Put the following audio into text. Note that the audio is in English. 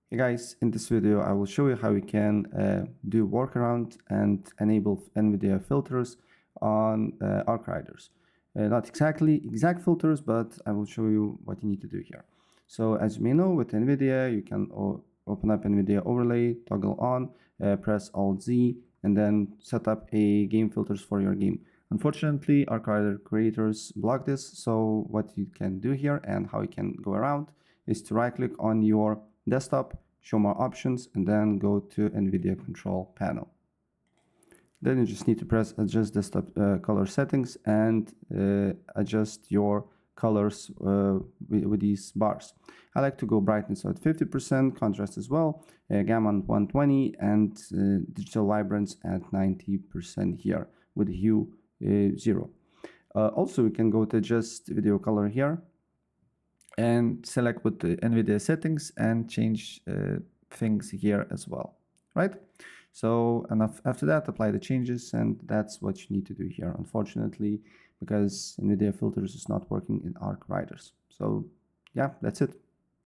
Hey guys, in this video I will show you how you can do workaround and enable NVIDIA filters on ARC riders. Not exact filters, but I will show you what you need to do here. So as you may know, with NVIDIA you can open up NVIDIA overlay, toggle on, press Alt Z, and then set up a game filters for your game. Unfortunately, ARC rider creators block this, so what you can do here and how you can go around is to right click on your desktop, show more options, and then go to NVIDIA control panel. Then you just need to press adjust desktop color settings and adjust your colors with these bars. I like to go brightness at 50%, contrast as well, gamma on 120, and digital vibrance at 90% here with hue 0. Also, we can go to adjust video color here and select with the NVIDIA settings and change things here as well, right? So after that, apply the changes, and that's what you need to do here, unfortunately, because NVIDIA filters is not working in ARC riders. So yeah, that's it.